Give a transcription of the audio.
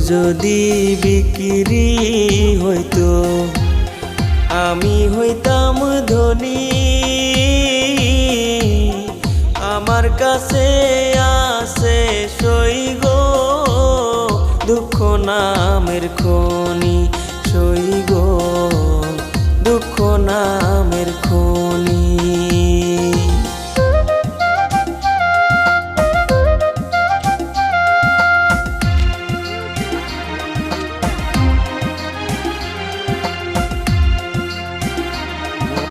যদি বিক্রি হইতো আমি হইতাম ধনী। আমার কাছে আছে সই গো দুঃখ নামের খনি, সই গো দুঃখ নামের খনি।